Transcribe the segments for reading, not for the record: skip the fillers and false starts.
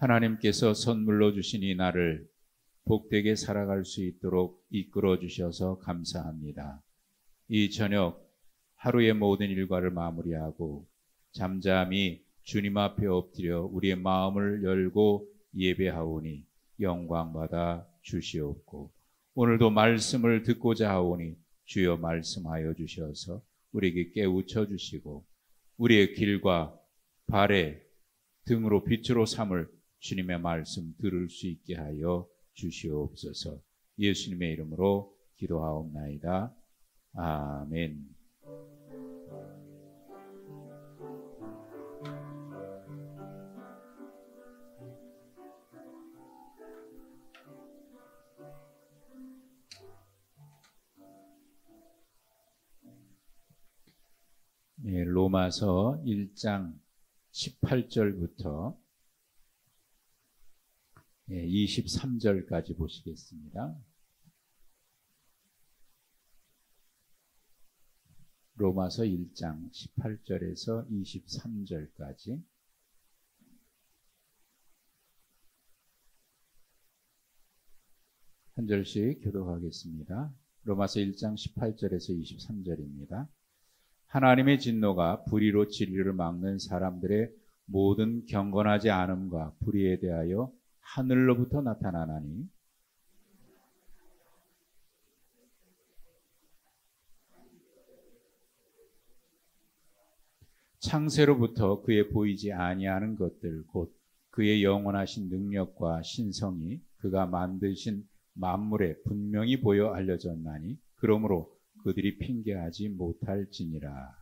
하나님께서 선물로 주신 이 날을 복되게 살아갈 수 있도록 이끌어 주셔서 감사합니다. 이 저녁 하루의 모든 일과를 마무리하고 잠잠히 주님 앞에 엎드려 우리의 마음을 열고 예배하오니 영광받아 주시옵고, 오늘도 말씀을 듣고자 하오니 주여 말씀하여 주셔서 우리에게 깨우쳐 주시고 우리의 길과 발에 등으로 빛으로 삼을 주님의 말씀 들을 수 있게 하여 주시옵소서. 예수님의 이름으로 기도하옵나이다. 아멘. 로마서 1장 18절부터 23절까지 보시겠습니다. 로마서 1장 18절에서 23절까지. 한 절씩 교독하겠습니다. 로마서 1장 18절에서 23절입니다. 하나님의 진노가 불의로 진리를 막는 사람들의 모든 경건하지 않음과 불의에 대하여 하늘로부터 나타나나니, 창세로부터 그의 보이지 아니하는 것들 곧 그의 영원하신 능력과 신성이 그가 만드신 만물에 분명히 보여 알려졌나니 그러므로 그들이 핑계하지 못할지니라.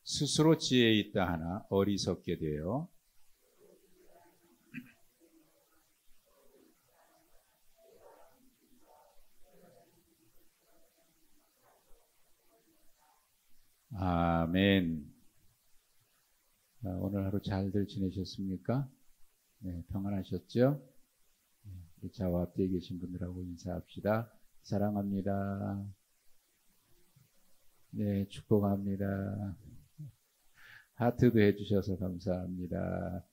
스스로 지혜 있다 하나 어리석게 되어 아멘. 오늘 하루 잘들 지내셨습니까? 네, 평안하셨죠? 우리 저와 앞뒤에 계신 분들하고 인사합시다. 사랑합니다. 네, 축복합니다. 하트도 해주셔서 감사합니다.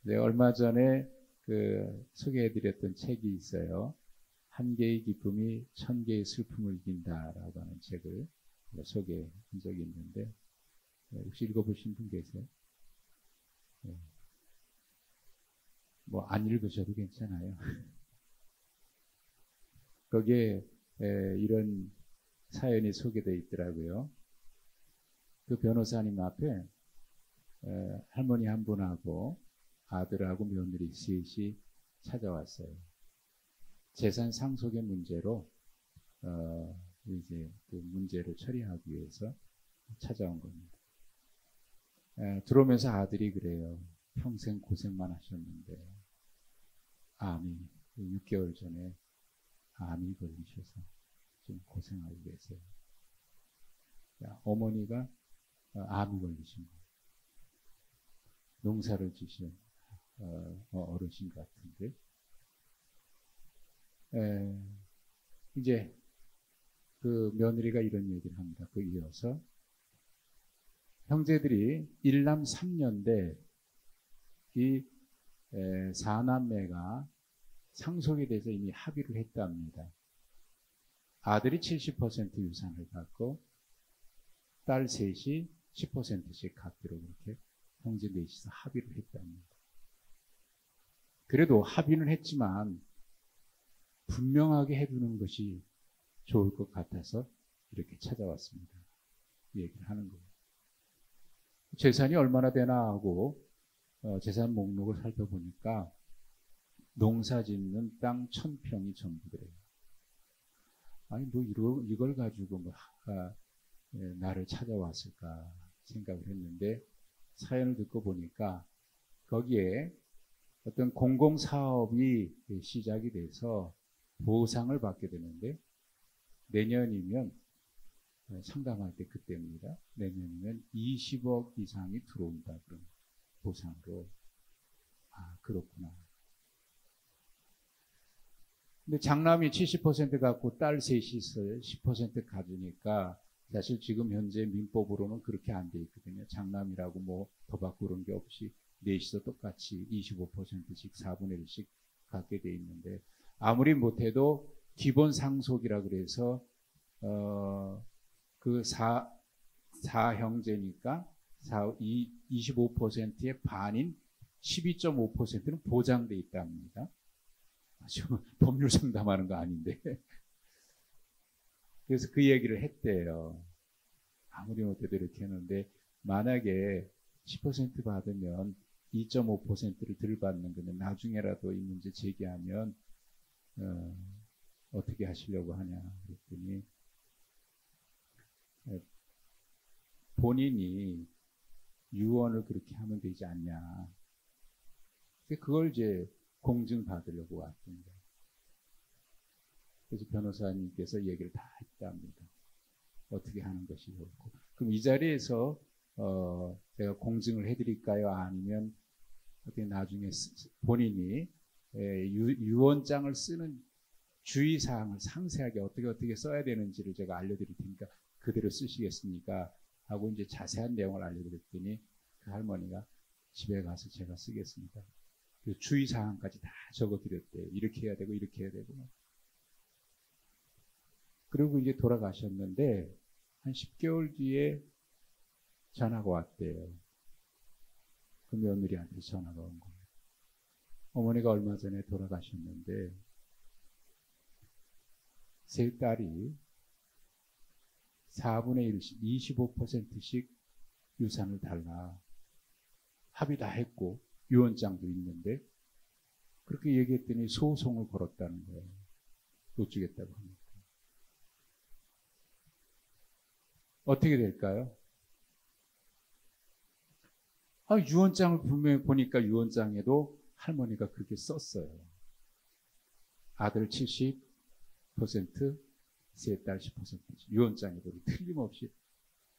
네, 얼마 전에 소개해드렸던 책이 있어요. 한 개의 기쁨이 천 개의 슬픔을 이긴다라고 하는 책을 소개한 적이 있는데, 혹시 읽어보신 분 계세요? 네. 뭐 안 읽으셔도 괜찮아요. 거기에 이런 사연이 소개되어 있더라고요. 그 변호사님 앞에 할머니 한 분하고 아들하고 며느리 셋이 찾아왔어요. 재산 상속의 문제로 이제 그 문제를 처리하기 위해서 찾아온 겁니다. 들어오면서 아들이 그래요. 평생 고생만 하셨는데 암이 6개월 전에 암이 걸리셔서 좀 고생하고 계세요. 어머니가 암이 걸리신 거예요. 농사를 지신 어르신 같은데, 이제 그 며느리가 이런 얘기를 합니다. 그 이어서 형제들이 1남 3녀인데 이 4남매가 상속에 대해서 이미 합의를 했답니다. 아들이 70% 유산을 받고 딸 셋이 10%씩 갖기로 그렇게 형제 넷이서 합의를 했답니다. 그래도 합의는 했지만 분명하게 해두는 것이 좋을 것 같아서 이렇게 찾아왔습니다. 이 얘기를 하는 거예요. 재산이 얼마나 되나 하고 재산 목록을 살펴보니까 농사 짓는 땅 1000평이 전부 그래요. 아니 뭐 이걸 가지고 뭐 나를 찾아왔을까 생각을 했는데, 사연을 듣고 보니까 거기에 어떤 공공사업이 시작이 돼서 보상을 받게 되는데, 내년이면 상담할 때 그때입니다. 내년이면 20억 이상이 들어온다 그런 보상으로. 아, 그렇구나. 근데 장남이 70% 갖고 딸 셋이 있어요. 10% 가지니까 사실 지금 현재 민법으로는 그렇게 안 돼 있거든요. 장남이라고 뭐 더 받고 그런 게 없이 넷이서 똑같이 25%씩 4분의 1씩 갖게 돼 있는데 아무리 못해도 기본 상속이라 그래서 그 4형제니까 25%의 반인 12.5%는 보장돼 있답니다. 법률 상담하는 거 아닌데. 그래서 그 얘기를 했대요. 아무리 못해도 이렇게 했는데 만약에 10% 받으면 2.5%를 덜 받는 건데 나중에라도 이 문제 제기하면 어떻게 하시려고 하냐 그랬더니 본인이 유언을 그렇게 하면 되지 않냐. 그걸 이제 공증받으려고 왔습니다. 그래서 변호사님께서 얘기를 다 했답니다. 어떻게 하는 것이 좋고. 그럼 이 자리에서 제가 공증을 해드릴까요? 아니면 어떻게 나중에 본인이 유언장을 쓰는 주의사항을 상세하게 어떻게 써야 되는지를 제가 알려드릴 테니까 그대로 쓰시겠습니까? 하고 이제 자세한 내용을 알려드렸더니 그 할머니가 집에 가서 제가 쓰겠습니다. 그 주의사항까지 다 적어드렸대요. 이렇게 해야 되고 이렇게 해야 되고. 그리고 이제 돌아가셨는데 한 10개월 뒤에 전화가 왔대요. 그 며느리한테 전화가 온 거예요. 어머니가 얼마 전에 돌아가셨는데 세 딸이 4분의 1씩 25%씩 유산을 달라. 합의 다 했고 유언장도 있는데 그렇게 얘기했더니 소송을 걸었다는 거예요. 못 주겠다고 합니다. 어떻게 될까요? 유언장을 분명히 보니까 유언장에도 할머니가 그렇게 썼어요. 아들 70%, 세 딸 10%. 유언장에도 틀림없이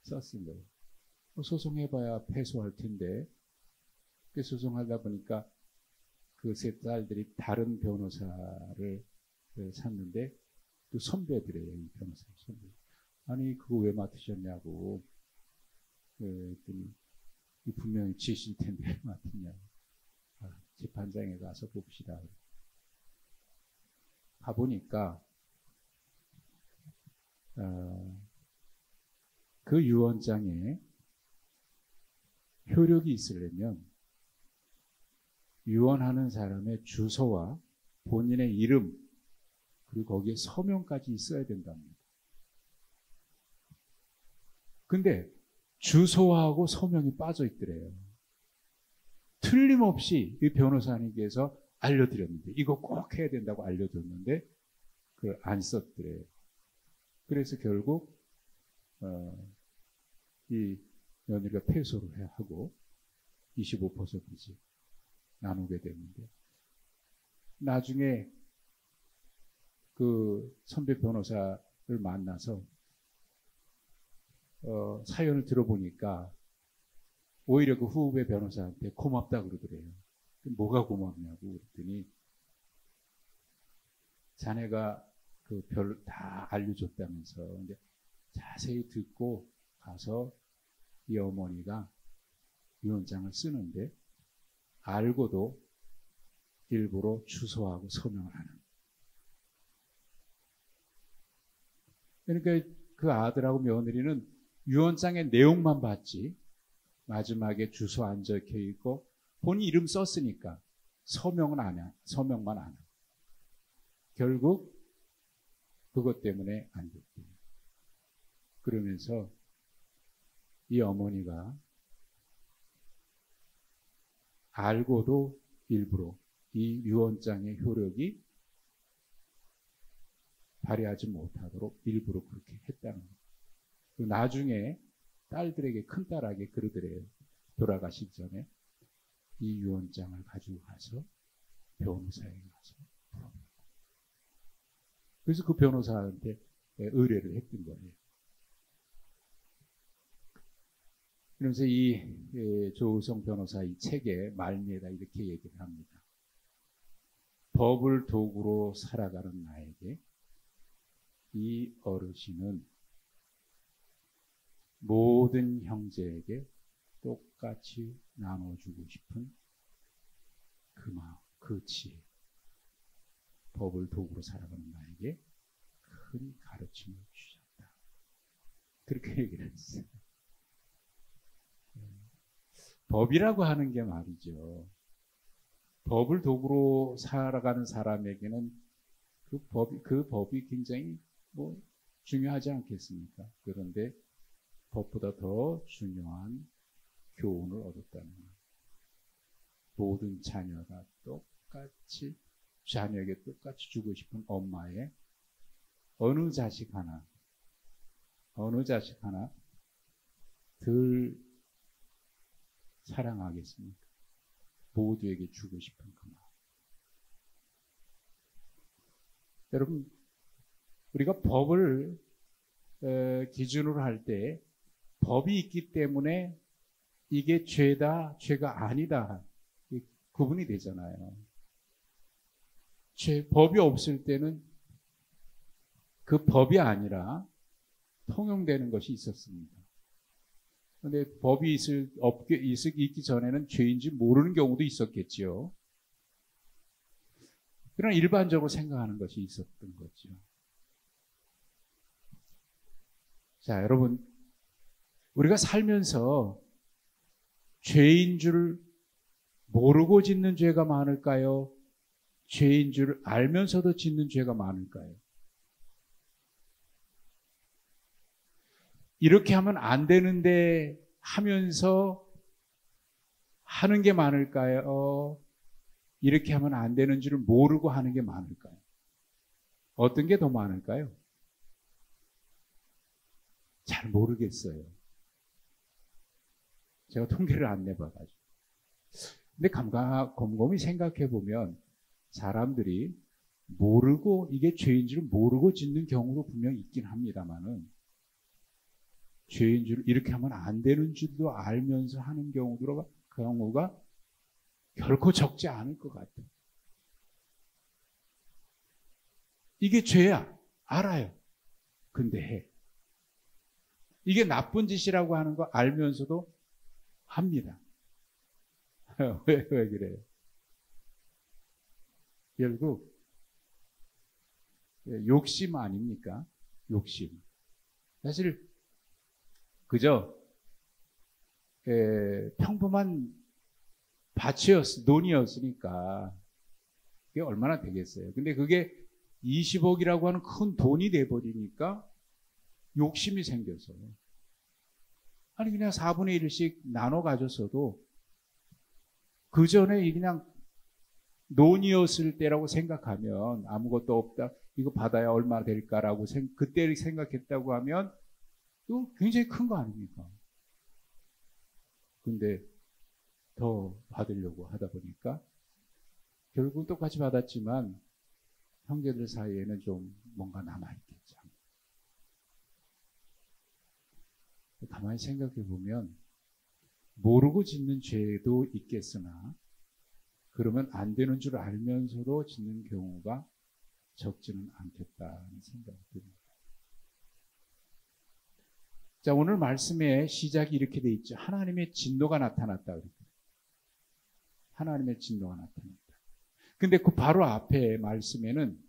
썼은 거예요. 소송해봐야 패소할 텐데 그 소송하다 보니까 그 세 딸들이 다른 변호사를 샀는데 또 선배들이에요. 이 변호사 선배. 아니 그거 왜 맡으셨냐고 그랬더니 분명히 지실 텐데 왜 맡았냐고. 재판장에 가서 봅시다. 가보니까 그 유언장에 효력이 있으려면 유언하는 사람의 주소와 본인의 이름 그리고 거기에 서명까지 있어야 된답니다. 근데 주소하고 서명이 빠져 있더래요. 틀림없이 이 변호사님께서 알려드렸는데 이거 꼭 해야 된다고 알려줬는데 그걸 안 썼더래요. 그래서 결국 이 며느리가 패소를 하고 25%씩 나누게 됐는데 나중에 그 선배 변호사를 만나서 사연을 들어보니까 오히려 그 후배 변호사한테 고맙다 그러더래요. 뭐가 고맙냐고 그랬더니 자네가 그 별 다 알려줬다면서 근데 자세히 듣고 가서 이 어머니가 유언장을 쓰는데 알고도 일부러 주소하고 서명을 하는. 그러니까 그 아들하고 며느리는 유언장의 내용만 봤지 마지막에 주소 안 적혀 있고 본인 이름 썼으니까 서명은 안 해. 서명만 안 해. 결국 그것 때문에 안 됐대요. 그러면서 이 어머니가 알고도 일부러 이 유언장의 효력이 발휘하지 못하도록 일부러 그렇게 했다는 거예요. 그리고 나중에 딸들에게 큰딸에게 그러더래요. 돌아가시기 전에 이 유언장을 가지고 가서 변호사에게 가서 물어보고. 그래서 그 변호사한테 의뢰를 했던 거예요. 그러면서 이 조우성 변호사 이 책의 말미에다 이렇게 얘기를 합니다. 법을 도구로 살아가는 나에게 이 어르신은 모든 형제에게 똑같이 나눠주고 싶은 그 마음, 그 지혜, 법을 도구로 살아가는 나에게 큰 가르침을 주셨다. 그렇게 얘기를 했어요. 법이라고 하는 게 말이죠. 법을 도구로 살아가는 사람에게는 그 법이 굉장히 중요하지 않겠습니까? 그런데 법보다 더 중요한 교훈을 얻었다는 거예요. 모든 자녀가 자녀에게 똑같이 주고 싶은 엄마의 어느 자식 하나 덜 사랑하겠습니까? 모두에게 주고 싶은 그 마음. 여러분, 우리가 법을 기준으로 할 때 법이 있기 때문에 이게 죄다, 죄가 아니다 구분이 되잖아요. 법이 없을 때는 그 법이 아니라 통용되는 것이 있었습니다. 그런데 법이 있기 전에는 죄인지 모르는 경우도 있었겠지요. 그러나 일반적으로 생각하는 것이 있었던 거죠. 자, 여러분, 우리가 살면서 죄인 줄 모르고 짓는 죄가 많을까요? 죄인 줄 알면서도 짓는 죄가 많을까요? 이렇게 하면 안 되는데 하면서 하는 게 많을까요? 이렇게 하면 안 되는 줄을 모르고 하는 게 많을까요? 어떤 게 더 많을까요? 잘 모르겠어요. 제가 통계를 안 내봐가지고. 근데 곰곰이 생각해 보면 사람들이 모르고 이게 죄인 줄 모르고 짓는 경우도 분명히 있긴 합니다만은 죄인 줄 이렇게 하면 안 되는 줄도 알면서 하는 경우가 결코 적지 않을 것 같아요. 이게 죄야. 알아요. 근데 해. 이게 나쁜 짓이라고 하는 거 알면서도 합니다. 왜 그래요? 결국 욕심 아닙니까? 욕심. 사실 그저 평범한 논이었으니까 그게 얼마나 되겠어요. 근데 그게 20억이라고 하는 큰 돈이 돼버리니까 욕심이 생겨서 아니 그냥 4분의 1씩 나눠 가졌어도 그 전에 그냥 논이었을 때라고 생각하면 아무것도 없다. 이거 받아야 얼마 될까라고 그때 생각했다고 하면 이거 굉장히 큰 거 아닙니까? 근데 더 받으려고 하다 보니까 결국은 똑같이 받았지만 형제들 사이에는 좀 뭔가 남아있겠죠. 가만히 생각해 보면 모르고 짓는 죄도 있겠으나 그러면 안 되는 줄 알면서도 짓는 경우가 적지는 않겠다는 생각이 듭니다. 자, 오늘 말씀의 시작이 이렇게 돼 있죠. 하나님의 진노가 나타났다. 하나님의 진노가 나타났다. 근데 그 바로 앞에 말씀에는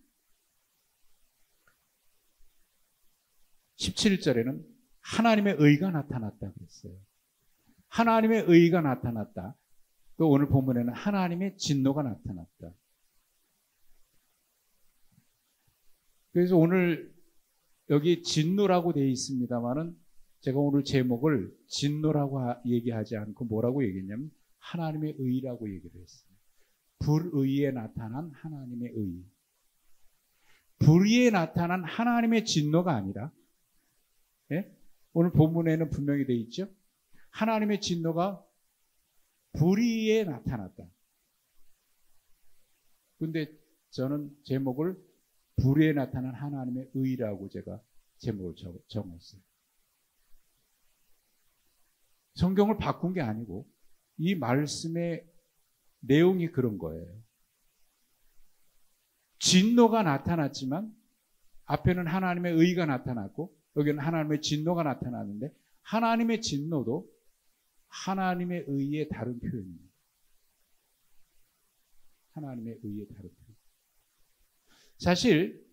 17절에는 하나님의 의가 나타났다 그랬어요. 하나님의 의가 나타났다. 또 오늘 본문에는 하나님의 진노가 나타났다. 그래서 오늘 여기 진노라고 되어 있습니다만은 제가 오늘 제목을 진노라고 얘기하지 않고 뭐라고 얘기했냐면 하나님의 의라고 얘기를 했어요. 불의에 나타난 하나님의 의. 불의에 나타난 하나님의 진노가 아니라 오늘 본문에는 분명히 되어 있죠. 하나님의 진노가 불의에 나타났다. 근데 저는 제목을 불의에 나타난 하나님의 의라고 제가 제목을 적었어요. 성경을 바꾼 게 아니고 이 말씀의 내용이 그런 거예요. 진노가 나타났지만 앞에는 하나님의 의가 나타났고 여기는 하나님의 진노가 나타났는데 하나님의 진노도 하나님의 의의 다른 표현입니다. 하나님의 의의 다른 표현. 사실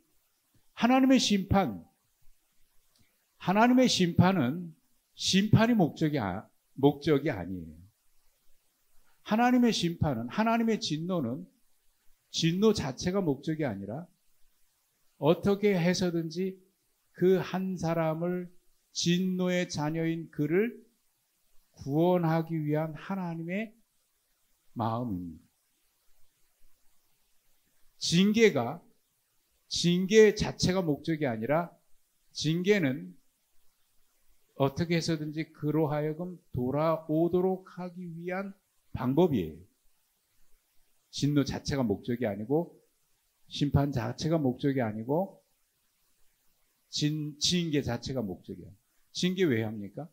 하나님의 심판은 심판이 목적이 아니에요. 하나님의 심판은, 하나님의 진노는 진노 자체가 목적이 아니라 어떻게 해서든지 그 한 사람을, 진노의 자녀인 그를 구원하기 위한 하나님의 마음입니다. 징계 자체가 목적이 아니라 징계는 어떻게 해서든지 그로 하여금 돌아오도록 하기 위한 방법이에요. 진노 자체가 목적이 아니고 심판 자체가 목적이 아니고 징계 자체가 목적이에요. 징계 왜 합니까?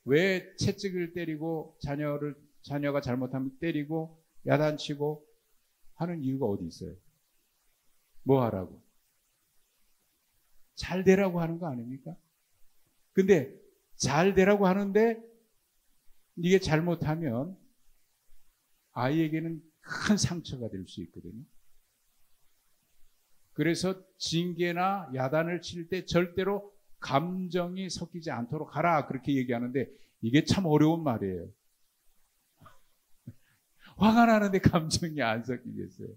왜 채찍을 때리고 자녀가 잘못하면 때리고 야단치고 하는 이유가 어디 있어요? 뭐 하라고? 잘 되라고 하는 거 아닙니까? 근데 잘 되라고 하는데 이게 잘못하면 아이에게는 큰 상처가 될 수 있거든요. 그래서 징계나 야단을 칠 때 절대로 감정이 섞이지 않도록 하라 그렇게 얘기하는데 이게 참 어려운 말이에요. 화가 나는데 감정이 안 섞이겠어요.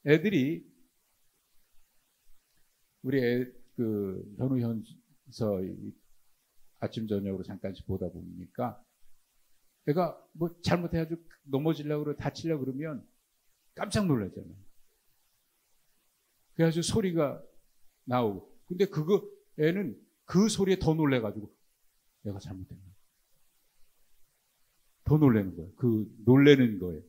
애들이 우리 현우현서 아침 저녁으로 잠깐씩 보다 보니까 애가 뭐 잘못해가지고 넘어지려고 그러고 다치려고 그러면 깜짝 놀라잖아요. 그래가지고 소리가 나오고 근데 애는 그 소리에 더 놀래가지고 내가 잘못했나 더 놀라는 거예요. 그 놀래는 거예요.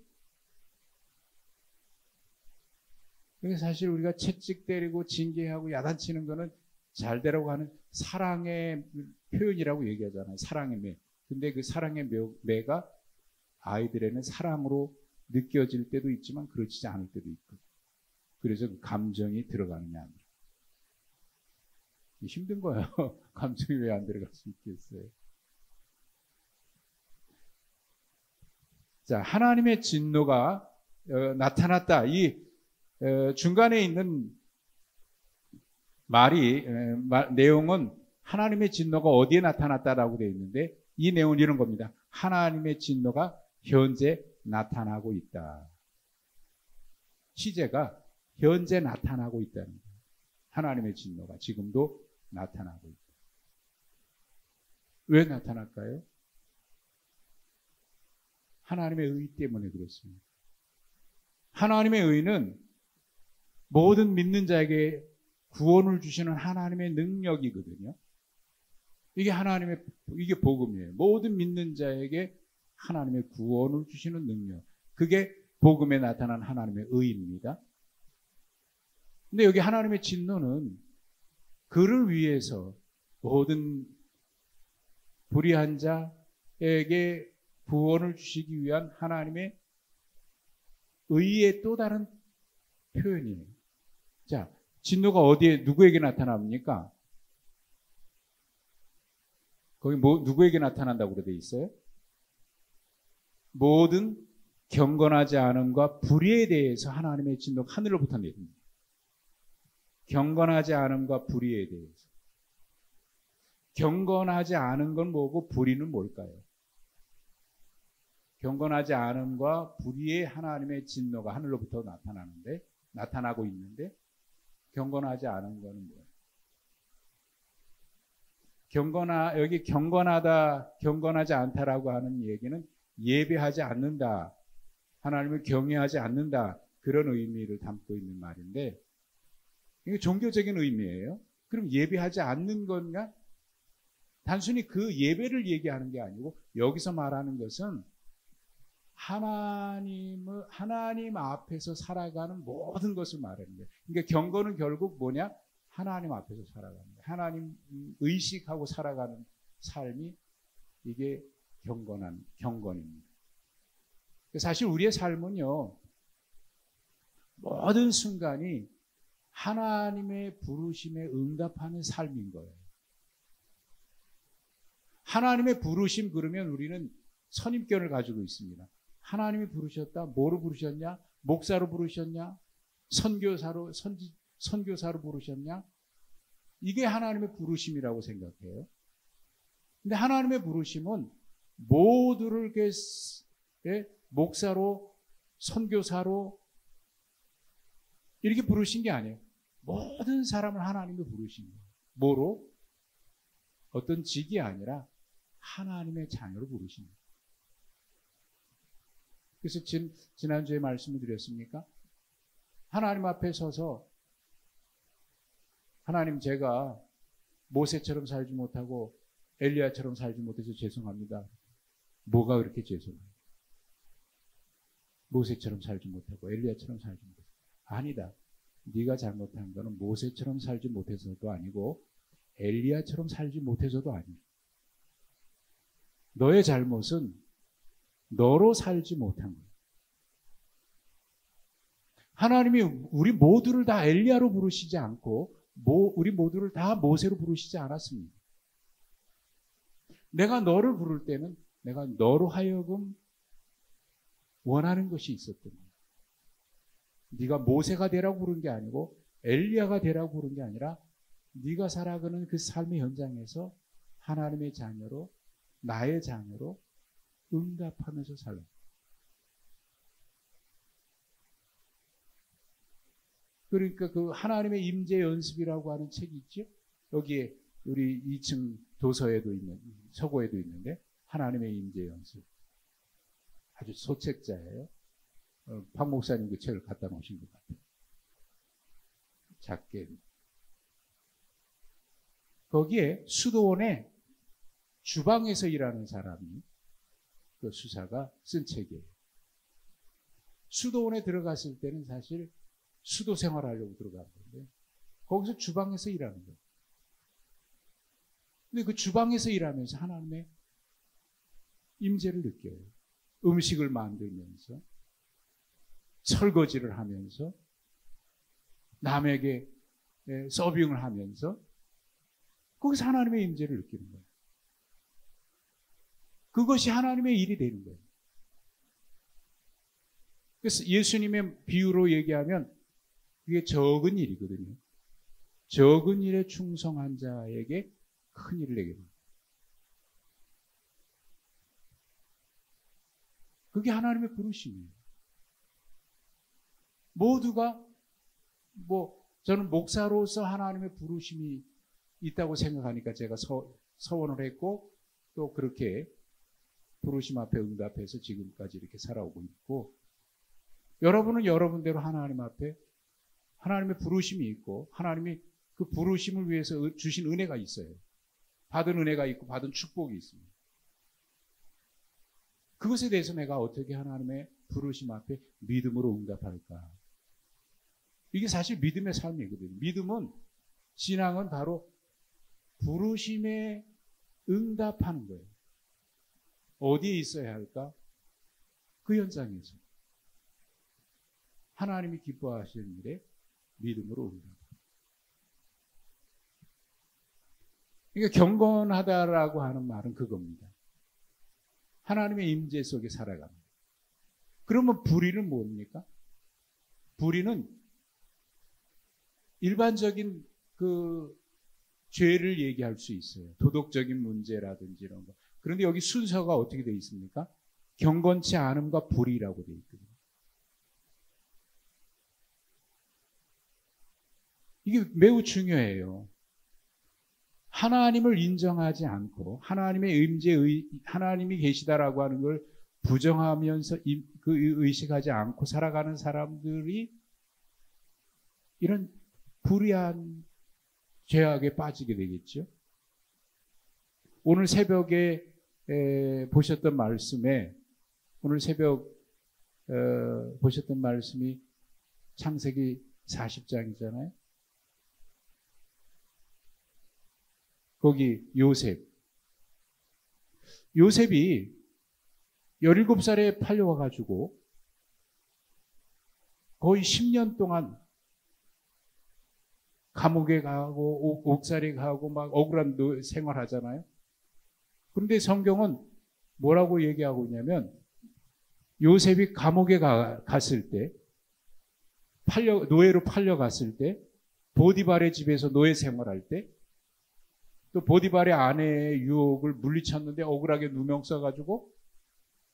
그래서 사실 우리가 채찍 때리고 징계하고 야단치는 거는 잘 되라고 하는 사랑의 표현이라고 얘기하잖아요. 사랑의 매. 근데 그 사랑의 매가 아이들에는 사랑으로 느껴질 때도 있지만 그렇지 않을 때도 있고 그래서 그 감정이 들어가느냐 안 들어가느냐. 힘든 거예요. 감정이 왜 안 들어갈 수 있겠어요. 자, 하나님의 진노가 나타났다. 이 중간에 있는 내용은 하나님의 진노가 어디에 나타났다라고 되어 있는데 이 내용은 이런 겁니다. 하나님의 진노가 현재 나타나고 있다. 시제가 현재 나타나고 있다는 거예요. 하나님의 진노가 지금도 나타나고 있다. 왜 나타날까요? 하나님의 의 때문에 그렇습니다. 하나님의 의는 모든 믿는 자에게 구원을 주시는 하나님의 능력이거든요. 이게 복음이에요. 모든 믿는 자에게 하나님의 구원을 주시는 능력. 그게 복음에 나타난 하나님의 의입니다. 근데 여기 하나님의 진노는 그를 위해서 모든 불의한 자에게 구원을 주시기 위한 하나님의 의의 또 다른 표현이에요. 자, 진노가 어디에 누구에게 나타납니까? 거기 누구에게 나타난다고 되어 있어요? 모든 경건하지 않음과 불의에 대해서 하나님의 진노가 하늘로부터 내립니다. 경건하지 않음과 불의에 대해서. 경건하지 않은 건 뭐고 불의는 뭘까요? 경건하지 않음과 불의의 하나님의 진노가 하늘로부터 나타나고 있는데 경건하지 않은 거는 뭐예요? 여기 경건하다, 경건하지 않다라고 하는 얘기는 예배하지 않는다, 하나님을 경외하지 않는다 그런 의미를 담고 있는 말인데 이게 종교적인 의미예요. 그럼 예배하지 않는 건가? 단순히 그 예배를 얘기하는 게 아니고 여기서 말하는 것은 하나님 앞에서 살아가는 모든 것을 말하는 거예요. 그러니까 경건은 결국 뭐냐? 하나님 앞에서 살아가는 거예요. 하나님 의식하고 살아가는 삶이 이게 경건입니다. 사실 우리의 삶은요, 모든 순간이 하나님의 부르심에 응답하는 삶인 거예요. 하나님의 부르심 그러면 우리는 선입견을 가지고 있습니다. 하나님이 부르셨다. 뭐로 부르셨냐? 목사로 부르셨냐? 선교사로 부르셨냐? 이게 하나님의 부르심이라고 생각해요. 근데 하나님의 부르심은 모두를 목사로, 선교사로 이렇게 부르신 게 아니에요. 모든 사람을 하나님이 부르신 거예요. 뭐로? 어떤 직이 아니라 하나님의 자녀로 부르신 거예요. 그래서 지난주에 말씀을 드렸습니까? 하나님 앞에 서서 하나님, 제가 모세처럼 살지 못하고 엘리야처럼 살지 못해서 죄송합니다. 뭐가 그렇게 죄송해요? 모세처럼 살지 못하고 엘리야처럼 살지 못해서. 아니다. 네가 잘못한 거는 모세처럼 살지 못해서도 아니고 엘리야처럼 살지 못해서도 아니야. 너의 잘못은 너로 살지 못한 거야. 하나님이 우리 모두를 다 엘리야로 부르시지 않고 우리 모두를 다 모세로 부르시지 않았습니다. 내가 너를 부를 때는 내가 너로 하여금 원하는 것이 있었던 거야. 네가 모세가 되라고 부른 게 아니고 엘리야가 되라고 부른 게 아니라 네가 살아가는 그 삶의 현장에서 하나님의 자녀로, 나의 자녀로 응답하면서 살라. 그러니까 그 하나님의 임재 연습이라고 하는 책이 있죠. 여기에 우리 2층 도서에도 있는, 서고에도 있는데 하나님의 임재 연습. 아주 소책자예요. 박 목사님 그 책을 갖다 놓으신 것 같아요. 작게. 거기에 수도원에 주방에서 일하는 사람이, 그 수사가 쓴 책이에요. 수도원에 들어갔을 때는 사실 수도 생활하려고 들어간 건데 거기서 주방에서 일하는 거예요. 근데 그 주방에서 일하면서 하나님의 임재를 느껴요. 음식을 만들면서, 설거지를 하면서, 남에게 서빙을 하면서 거기서 하나님의 임재를 느끼는 거예요. 그것이 하나님의 일이 되는 거예요. 그래서 예수님의 비유로 얘기하면 그게 적은 일이거든요. 적은 일에 충성한 자에게 큰 일을 내게 됩니다. 그게 하나님의 부르심이에요. 모두가 저는 목사로서 하나님의 부르심이 있다고 생각하니까 제가 서원을 했고 또 그렇게 부르심 앞에 응답해서 지금까지 이렇게 살아오고 있고, 여러분은 여러분대로 하나님 앞에 하나님의 부르심이 있고 하나님이 그 부르심을 위해서 주신 은혜가 있어요. 받은 은혜가 있고 받은 축복이 있습니다. 그것에 대해서 내가 어떻게 하나님의 부르심 앞에 믿음으로 응답할까? 이게 사실 믿음의 삶이거든요. 믿음은, 신앙은 바로 부르심에 응답하는 거예요. 어디에 있어야 할까? 그 현장에서 하나님이 기뻐하시는 일에 믿음으로 응답. 그러니까 경건하다라고 하는 말은 그겁니다. 하나님의 임재 속에 살아갑니다. 그러면 불의는 뭡니까? 불의는 일반적인 그 죄를 얘기할 수 있어요. 도덕적인 문제라든지 이런 거. 그런데 여기 순서가 어떻게 되어 있습니까? 경건치 않음과 불의라고 되어 있거든요. 이게 매우 중요해요. 하나님을 인정하지 않고 하나님의 하나님이 계시다라고 하는 걸 부정하면서 그 의식하지 않고 살아가는 사람들이 이런 불의한 죄악에 빠지게 되겠죠. 오늘 새벽에 보셨던 말씀에, 오늘 새벽 보셨던 말씀이 창세기 40장이잖아요. 거기 요셉이 17살에 팔려와가지고 거의 10년 동안 감옥에 가고 옥살이 가고 막 억울한 생활하잖아요. 그런데 성경은 뭐라고 얘기하고 있냐면 요셉이 감옥에 갔을 때 노예로 팔려갔을 때 보디발의 집에서 노예 생활할 때 또 보디발의 아내의 유혹을 물리쳤는데 억울하게 누명 써가지고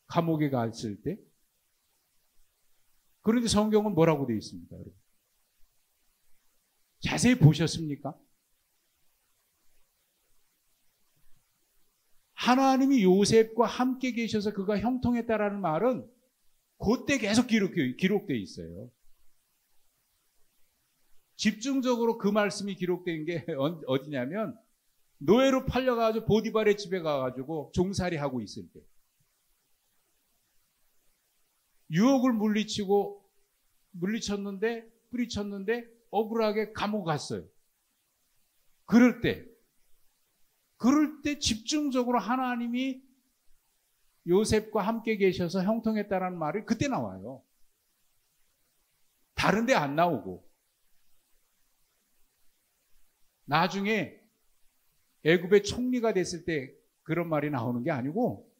감옥에 갔을 때 그런데 성경은 뭐라고 되어 있습니까? 여러분? 자세히 보셨습니까? 하나님이 요셉과 함께 계셔서 그가 형통했다라는 말은 그때 계속 기록되어 있어요. 집중적으로 그 말씀이 기록된 게 어디냐면 노예로 팔려가지고 보디발의 집에 가가지고 종살이 하고 있을 때 유혹을 뿌리쳤는데 억울하게 감옥 갔어요. 그럴 때 집중적으로 하나님이 요셉과 함께 계셔서 형통했다라는 말이 그때 나와요. 다른 데 안 나오고. 나중에 애굽의 총리가 됐을 때 그런 말이 나오는 게 아니고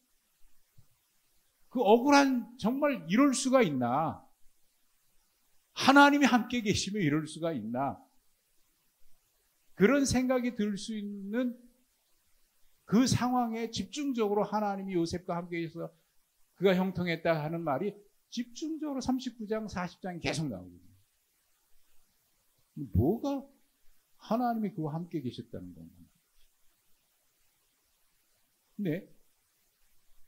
그 억울한 정말 이럴 수가 있나? 하나님이 함께 계시면 이럴 수가 있나? 그런 생각이 들 수 있는 그 상황에 집중적으로 하나님이 요셉과 함께 계셔서 그가 형통했다 하는 말이 집중적으로 39장, 40장이 계속 나오거든요. 뭐가 하나님이 그와 함께 계셨다는 건가? 근데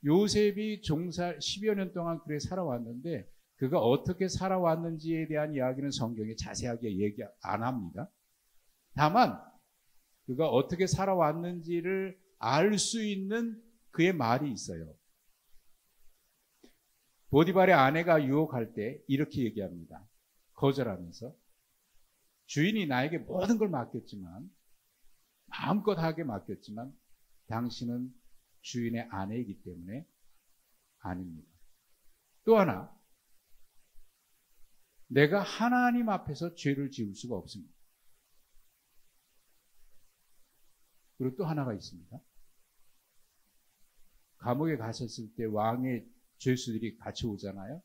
요셉이 10여 년 동안 그래 살아왔는데 그가 어떻게 살아왔는지에 대한 이야기는 성경에 자세하게 얘기 안 합니다. 다만 그가 어떻게 살아왔는지를 알 수 있는 그의 말이 있어요. 보디발의 아내가 유혹할 때 이렇게 얘기합니다. 거절하면서 주인이 나에게 모든 걸 맡겼지만 마음껏 하게 맡겼지만 당신은 주인의 아내이기 때문에 아닙니다. 또 하나, 내가 하나님 앞에서 죄를 지을 수가 없습니다. 그리고 또 하나가 있습니다. 감옥에 가셨을 때 왕의 죄수들이 같이 오잖아요.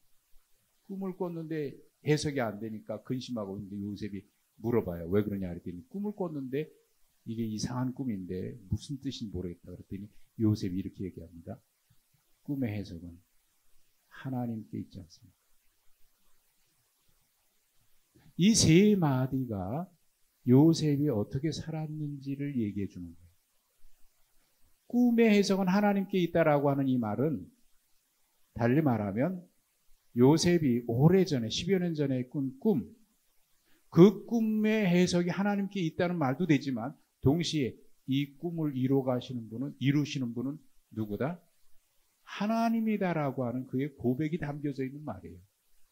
꿈을 꿨는데 해석이 안 되니까 근심하고 있는데 요셉이 물어봐요. 왜 그러냐 그랬더니 꿈을 꿨는데 이게 이상한 꿈인데 무슨 뜻인지 모르겠다 그랬더니 요셉이 이렇게 얘기합니다. 꿈의 해석은 하나님께 있지 않습니까? 이 세 마디가 요셉이 어떻게 살았는지를 얘기해 주는 거예요. 꿈의 해석은 하나님께 있다라고 하는 이 말은 달리 말하면 요셉이 오래전에 10여 년 전에 꾼 꿈, 그 꿈의 해석이 하나님께 있다는 말도 되지만 동시에 이 꿈을 이루시는 분은 누구다? 하나님이다라고 하는 그의 고백이 담겨져 있는 말이에요.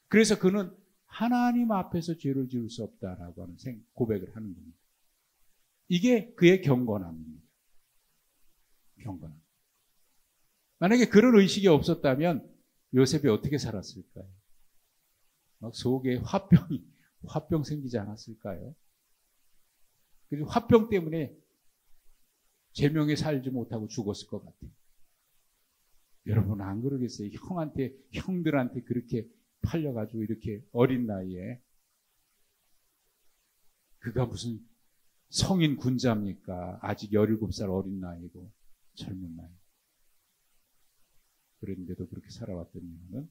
그래서 그는 하나님 앞에서 죄를 지을 수 없다라고 하는 고백을 하는 겁니다. 이게 그의 경건함입니다. 경건함. 만약에 그런 의식이 없었다면 요셉이 어떻게 살았을까요? 막 속에 화병 생기지 않았을까요? 그래서 화병 때문에 제명에 살지 못하고 죽었을 것 같아요. 여러분 안 그러겠어요? 형들한테 그렇게 팔려가지고 이렇게 어린 나이에 그가 무슨 성인 군자입니까? 아직 17살 어린 나이고 젊은 나이. 그런데도 그렇게 살아왔던 이유는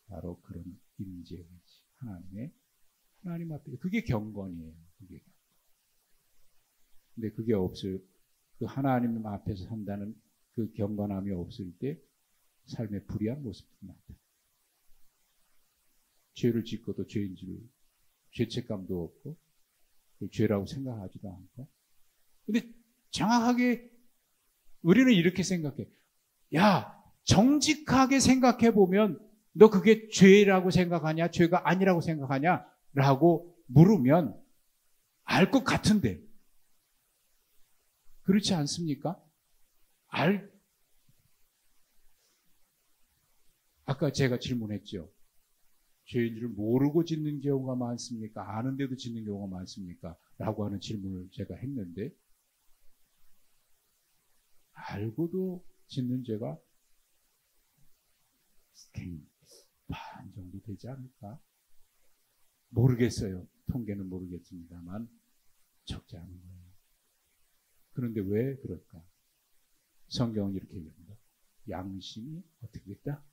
바로 그런 임재, 하나님 앞에 그게 경건이에요. 근데 그게 그 하나님 앞에서 산다는 그 경건함이 없을 때 삶의 불의한 모습도 나타나요. 죄를 짓고도 죄책감도 없고 죄라고 생각하지도 않고. 근데 정확하게 우리는 이렇게 생각해. 야, 정직하게 생각해 보면 너 그게 죄라고 생각하냐, 죄가 아니라고 생각하냐? 라고 물으면 알 것 같은데. 그렇지 않습니까? 아까 제가 질문했죠. 죄인 줄 모르고 짓는 경우가 많습니까? 아는데도 짓는 경우가 많습니까? 라고 하는 질문을 제가 했는데, 알고도 짓는 죄가 반 정도 되지 않을까? 모르겠어요. 통계는 모르겠습니다만 적지 않은 거예요. 그런데 왜 그럴까? 성경은 이렇게 얘기합니다. 양심이 어떻게 됐다?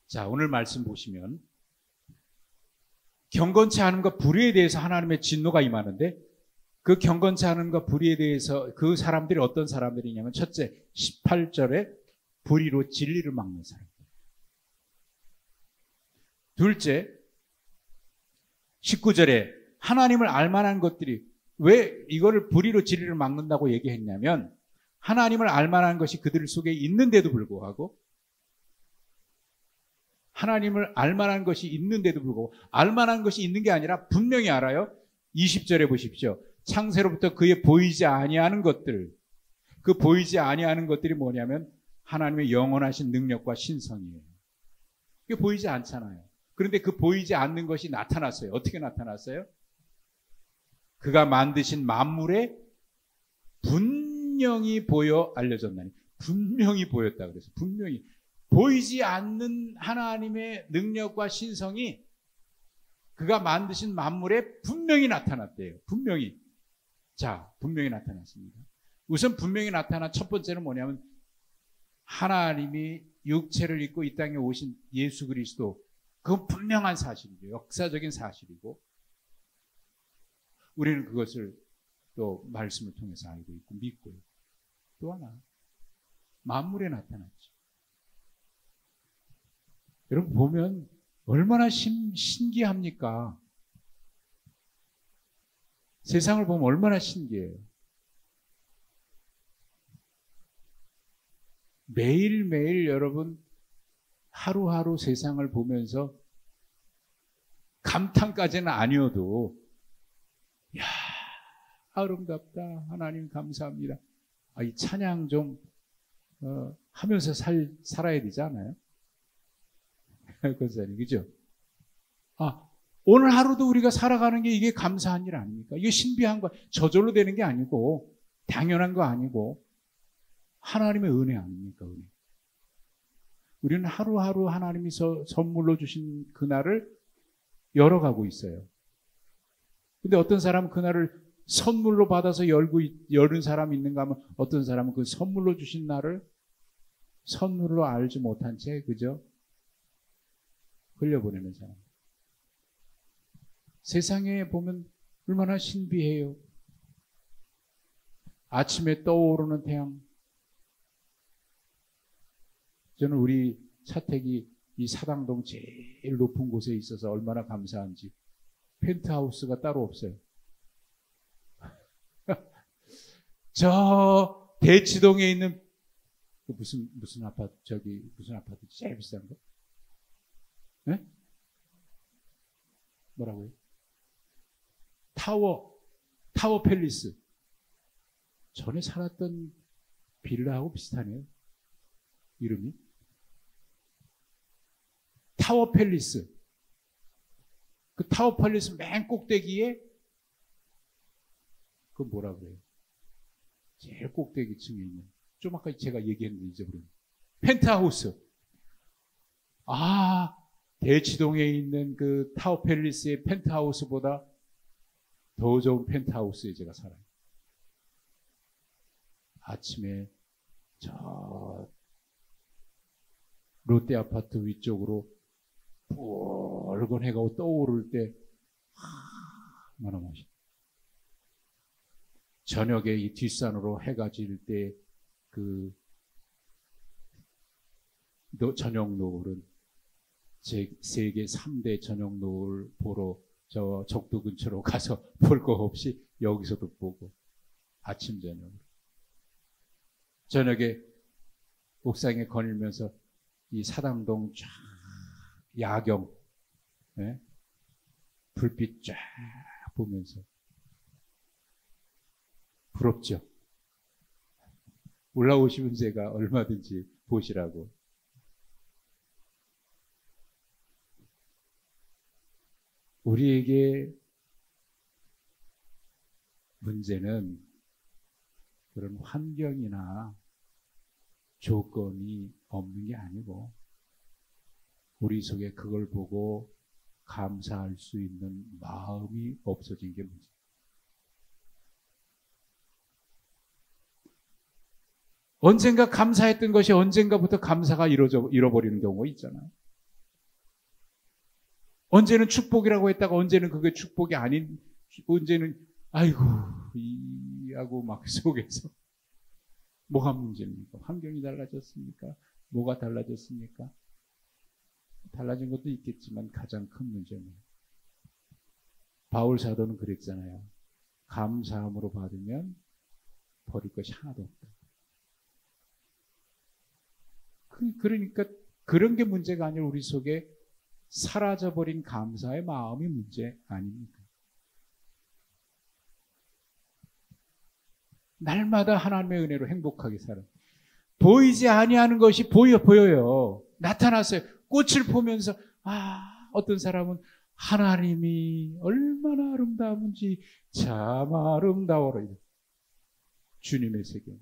자, 오늘 말씀 보시면 경건치 않음과 불의에 대해서 하나님의 진노가 임하는데, 그 경건치 않음과 불의에 대해서 그 사람들이 어떤 사람들이냐면, 첫째 18절에 불의로 진리를 막는 사람, 둘째 19절에 하나님을 알만한 것들이, 왜 이거를 불의로 진리를 막는다고 얘기했냐면, 하나님을 알만한 것이 그들 속에 있는데도 불구하고, 하나님을 알만한 것이 있는데도 불구하고, 알만한 것이 있는 게 아니라 분명히 알아요. 20절에 보십시오. 창세로부터 그의 보이지 아니하는 것들, 그 보이지 아니하는 것들이 뭐냐면 하나님의 영원하신 능력과 신성이에요. 이게 보이지 않잖아요. 그런데 그 보이지 않는 것이 나타났어요. 어떻게 나타났어요? 그가 만드신 만물에 분명히 보여 알려졌나니. 분명히 보였다 그래서, 분명히 보이지 않는 하나님의 능력과 신성이 그가 만드신 만물에 분명히 나타났대요. 분명히. 자, 분명히 나타났습니다. 우선 분명히 나타난 첫 번째는 뭐냐면, 하나님이 육체를 입고 이 땅에 오신 예수 그리스도, 그건 분명한 사실이죠. 역사적인 사실이고, 우리는 그것을 또 말씀을 통해서 알고 있고 믿고요. 또 하나, 만물에 나타났죠. 여러분 보면 얼마나 신기합니까? 세상을 보면 얼마나 신기해요. 매일매일 여러분 하루하루 세상을 보면서 감탄까지는 아니어도, 야, 아름답다, 하나님 감사합니다, 이 찬양 좀 하면서 살아야 되지 않아요? 그죠? 오늘 하루도 우리가 살아가는 게 이게 감사한 일 아닙니까? 이게 신비한 거, 저절로 되는 게 아니고, 당연한 거 아니고, 하나님의 은혜 아닙니까? 은혜. 우리는 하루하루 하나님이 선물로 주신 그날을 열어가고 있어요. 근데 어떤 사람은 그날을 선물로 받아서 열은 사람이 있는가 하면, 어떤 사람은 그 선물로 주신 날을 선물로 알지 못한 채, 그죠? 흘려보내는 사람. 세상에 보면 얼마나 신비해요. 아침에 떠오르는 태양. 저는 우리 차택이 이 사당동 제일 높은 곳에 있어서 얼마나 감사한지. 펜트하우스가 따로 없어요. 저 대치동에 있는 무슨 아파트, 무슨 아파트 제일 비싼 거? 네? 뭐라고요? 타워 팰리스. 전에 살았던 빌라하고 비슷하네요. 이름이. 타워 팰리스. 그 타워 팰리스 맨 꼭대기에, 그 뭐라 그래요? 제일 꼭대기층에 있는, 좀 아까 제가 얘기했는데 잊어버렸네. 펜트하우스. 대치동에 있는 그 타워 팰리스의 펜트하우스보다 더 좋은 펜트하우스에 제가 살아요. 아침에 저 롯데 아파트 위쪽으로 붉은 해가 떠오를 때 얼마나 멋있다. 저녁에 이 뒷산으로 해가 질 때 그 저녁 노을은 세계 3대 저녁 노을 보러 저 적도 근처로 가서 볼 거 없이 여기서도 보고, 아침 저녁에 옥상에 거닐면서 이 사당동 쫙 야경, 네? 불빛 쫙 보면서 부럽죠. 올라오시면 제가 얼마든지 보시라고. 우리에게 문제는 그런 환경이나 조건이 없는 게 아니고 우리 속에 그걸 보고 감사할 수 있는 마음이 없어진 게 문제예요. 언젠가 감사했던 것이 언젠가부터 감사가 잃어버리는 경우가 있잖아요. 언제는 축복이라고 했다가 언제는 그게 축복이 아닌, 언제는 아이고 하고 막 속에서 뭐가 문제입니까? 환경이 달라졌습니까? 뭐가 달라졌습니까? 달라진 것도 있겠지만 가장 큰 문제는 바울 사도는 그랬잖아요. 감사함으로 받으면 버릴 것이 하나도 없다. 그러니까 그런 게 문제가 아니라 우리 속에 사라져버린 감사의 마음이 문제 아닙니까? 날마다 하나님의 은혜로 행복하게 살아. 보이지 아니하는 것이 보여요. 나타났어요. 꽃을 보면서 어떤 사람은 하나님이 얼마나 아름다운지 참 아름다워라. 주님의 세계.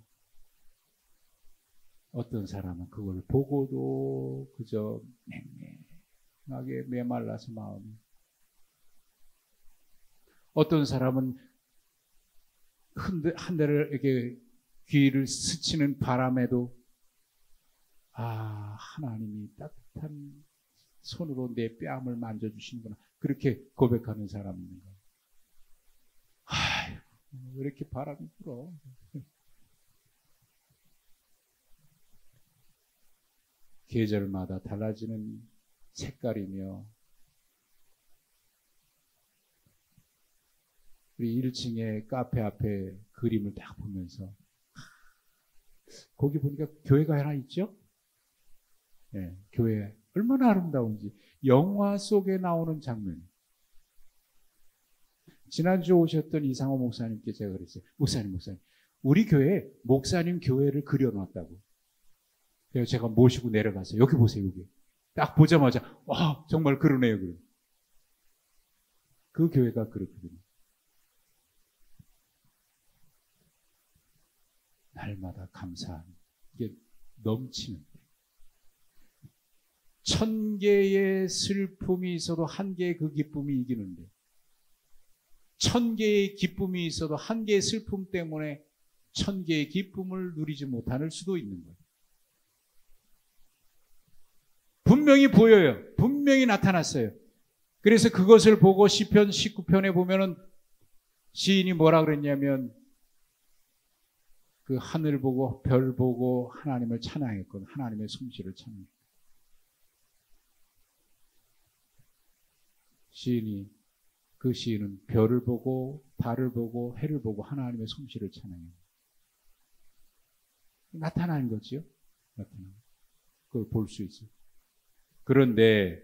어떤 사람은 그걸 보고도 그저 맹맹하게 메말라서 마음이. 어떤 사람은 한 대를 이렇게 귀를 스치는 바람에도 하나님이 따뜻한 손으로 내 뺨을 만져주시는구나. 그렇게 고백하는 사람이 있는 거예요. 왜 이렇게 바람이 불어? 계절마다 달라지는 색깔이며 우리 1층에 카페 앞에 그림을 딱 보면서 거기 보니까 교회가 하나 있죠? 네, 교회 얼마나 아름다운지 영화 속에 나오는 장면. 지난주 오셨던 이상호 목사님께 제가 그랬어요. 목사님 우리 교회에 목사님 교회를 그려놨다고. 그래서 제가 모시고 내려갔어요. 여기 보세요. 여기 딱 보자마자 정말 그러네요. 그 교회가 그렇거든요. 날마다 감사함, 이게 넘치는 1000개의 슬픔이 있어도 1개의 그 기쁨이 이기는데 1000개의 기쁨이 있어도 1개의 슬픔 때문에 1000개의 기쁨을 누리지 못할 수도 있는 거예요. 분명히 보여요. 분명히 나타났어요. 그래서 그것을 보고 시편 19편에 보면은 시인이 뭐라 그랬냐면 그 하늘 보고 별 보고 하나님을 찬양했거든. 하나님의 솜씨를 찬양했거든. 그 시인은 별을 보고 달을 보고 해를 보고 하나님의 솜씨를 찬양해요. 나타나는 거지요. 그걸 볼 수 있어요. 그런데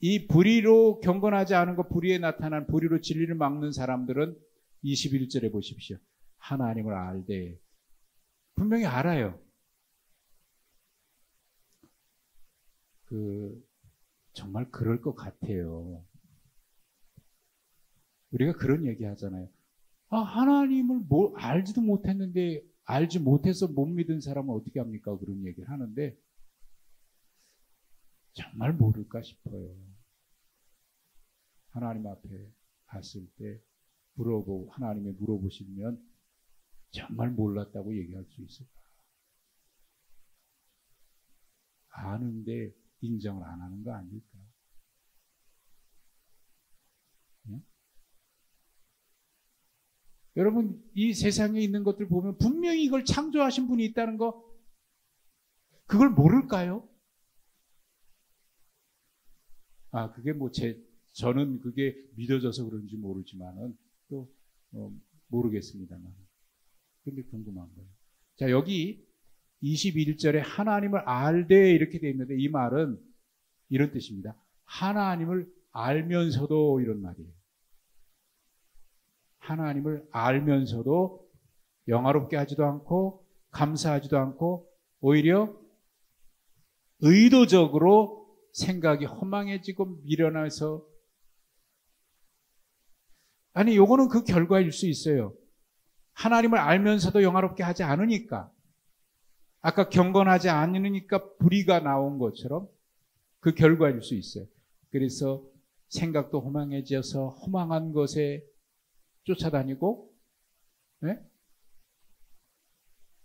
이 불의로 경건하지 않은 것, 불의에 나타난 불의로 진리를 막는 사람들은 21절에 보십시오. 하나님을 알되 분명히 알아요. 정말 그럴 것 같아요. 우리가 그런 얘기 하잖아요. 하나님을 알지도 못했는데 알지 못해서 못 믿은 사람은 어떻게 합니까? 그런 얘기를 하는데 정말 모를까 싶어요. 하나님 앞에 갔을 때 하나님이 물어보시면 정말 몰랐다고 얘기할 수 있을까? 아는데 인정을 안 하는 거 아닐까? 네? 여러분, 이 세상에 있는 것들 보면 분명히 이걸 창조하신 분이 있다는 거, 그걸 모를까요? 그게 저는 그게 믿어져서 그런지 모르지만은 또 모르겠습니다만. 근데 궁금한 거예요. 자, 여기 21절에 하나님을 알되 이렇게 되어 있는데 이 말은 이런 뜻입니다. 하나님을 알면서도 이런 말이에요. 하나님을 알면서도 영화롭게 하지도 않고 감사하지도 않고 오히려 의도적으로 생각이 허망해지고 미련해서, 아니 요거는 그 결과일 수 있어요. 하나님을 알면서도 영화롭게 하지 않으니까, 아까 경건하지 않으니까 불의가 나온 것처럼 그 결과일 수 있어요. 그래서 생각도 허망해져서 허망한 것에 쫓아다니고, 네?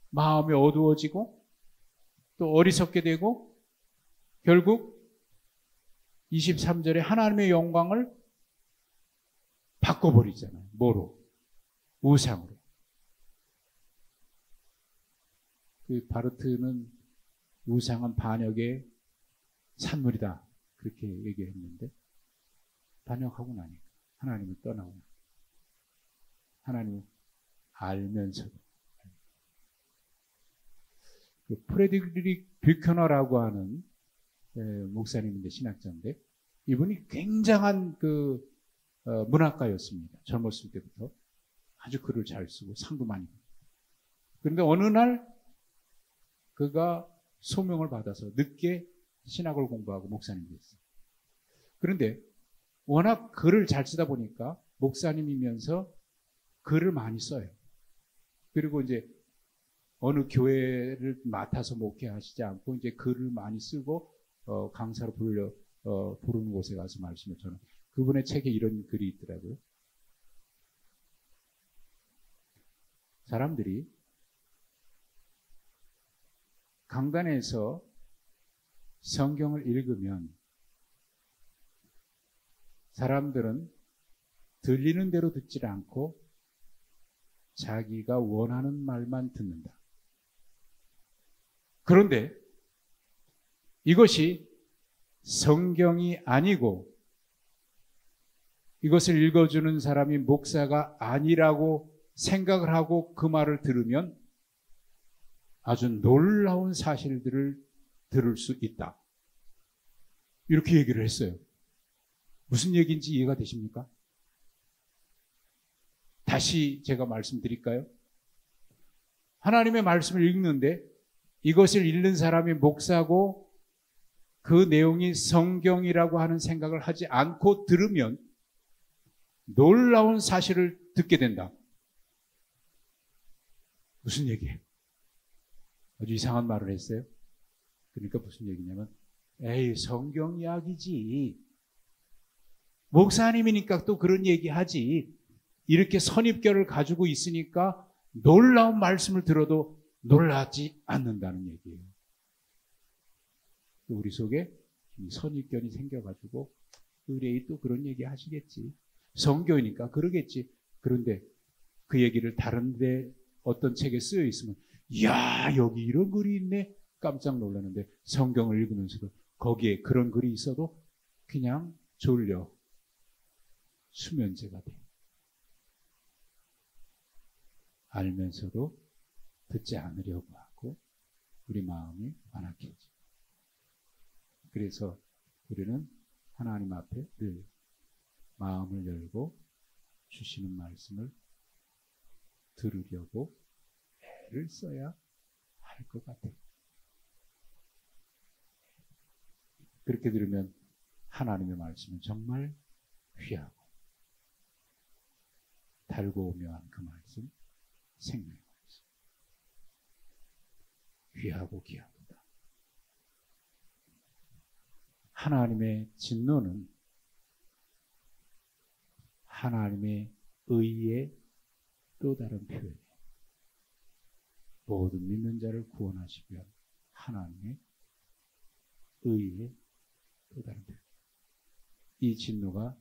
마음이 어두워지고 또 어리석게 되고 결국 23절에 하나님의 영광을 바꿔버리잖아요. 뭐로? 우상으로. 그 바르트는 우상은 반역의 산물이다 그렇게 얘기했는데, 반역하고 나니까 하나님을 떠나고 하나님을 알면서도. 그 프레드릭 뷰커너라고 하는 목사님인데, 신학자인데, 이분이 굉장한 그 문학가였습니다. 젊었을 때부터 아주 글을 잘 쓰고 상도 많이 받고. 그런데 어느 날 그가 소명을 받아서 늦게 신학을 공부하고 목사님이 됐어요. 그런데 워낙 글을 잘 쓰다 보니까 목사님이면서 글을 많이 써요. 그리고 이제 어느 교회를 맡아서 목회하시지 않고 이제 글을 많이 쓰고 강사로 부르는 곳에 가서 말씀을 전하고, 그분의 책에 이런 글이 있더라고요. 사람들이 강단에서 성경을 읽으면 사람들은 들리는 대로 듣지 않고 자기가 원하는 말만 듣는다. 그런데 이것이 성경이 아니고 이것을 읽어주는 사람이 목사가 아니라고 생각을 하고 그 말을 들으면 아주 놀라운 사실들을 들을 수 있다. 이렇게 얘기를 했어요. 무슨 얘기인지 이해가 되십니까? 다시 제가 말씀드릴까요? 하나님의 말씀을 읽는데 이것을 읽는 사람이 목사고 그 내용이 성경이라고 하는 생각을 하지 않고 들으면 놀라운 사실을 듣게 된다. 무슨 얘기예요? 아주 이상한 말을 했어요. 그러니까 무슨 얘기냐면, 에이, 성경 이야기지. 목사님이니까 또 그런 얘기 하지. 이렇게 선입견을 가지고 있으니까 놀라운 말씀을 들어도 놀라지 않는다는 얘기예요. 우리 속에 선입견이 생겨가지고 의뢰이 또 그런 얘기 하시겠지. 성경이니까 그러겠지. 그런데 그 얘기를 다른데 어떤 책에 쓰여 있으면, 이야, 여기 이런 글이 있네. 깜짝 놀라는데 성경을 읽으면서도 거기에 그런 글이 있어도 그냥 졸려 수면제가 돼. 알면서도 듣지 않으려고 하고 우리 마음이 완악해져. 그래서 우리는 하나님 앞에 늘 마음을 열고 주시는 말씀을 들으려고 애를 써야 할 것 같아요. 그렇게 들으면 하나님의 말씀은 정말 귀하고 달고 오묘한 그 말씀, 생명의 말씀. 귀하고 귀하도다. 하나님의 진노는 하나님의 의의 또 다른 표현이에요. 모든 믿는 자를 구원하시기 위한 하나님의 의의 또 다른 표현. 이 진노가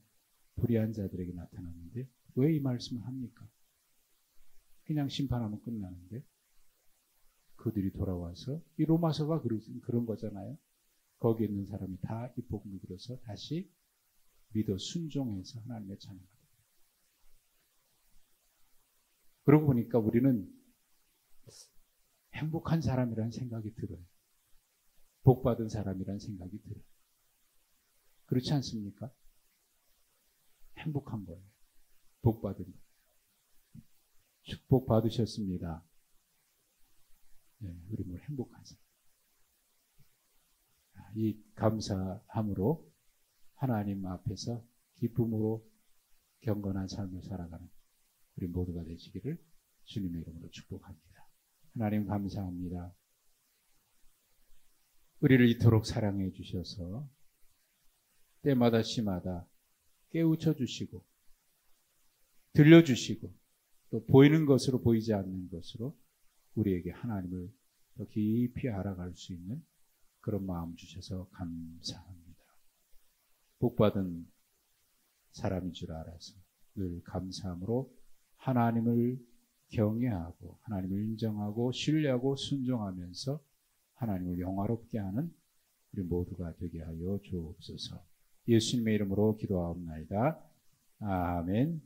불의한 자들에게 나타났는데 왜 이 말씀을 합니까? 그냥 심판하면 끝나는데 그들이 돌아와서, 이 로마서가 그런 거잖아요. 거기에 있는 사람이 다 이 복음을 들어서 다시 믿어 순종해서 하나님의 자녀가 됩니다. 그러고 보니까 우리는 행복한 사람이라는 생각이 들어요. 복받은 사람이라는 생각이 들어요. 그렇지 않습니까? 행복한 거예요. 복 받은 거예요. 축복 받으셨습니다. 네, 우리 뭐 행복하세요. 이 감사함으로 하나님 앞에서 기쁨으로 경건한 삶을 살아가는 우리 모두가 되시기를 주님의 이름으로 축복합니다. 하나님 감사합니다. 우리를 이토록 사랑해 주셔서 때마다 시마다 깨우쳐 주시고 들려주시고 또 보이는 것으로 보이지 않는 것으로 우리에게 하나님을 더 깊이 알아갈 수 있는 그런 마음 주셔서 감사합니다. 복받은 사람인 줄 알아서 늘 감사함으로 하나님을 경외하고 하나님을 인정하고 신뢰하고 순종하면서 하나님을 영화롭게 하는 우리 모두가 되게 하여 주옵소서. 예수님의 이름으로 기도하옵나이다. 아멘.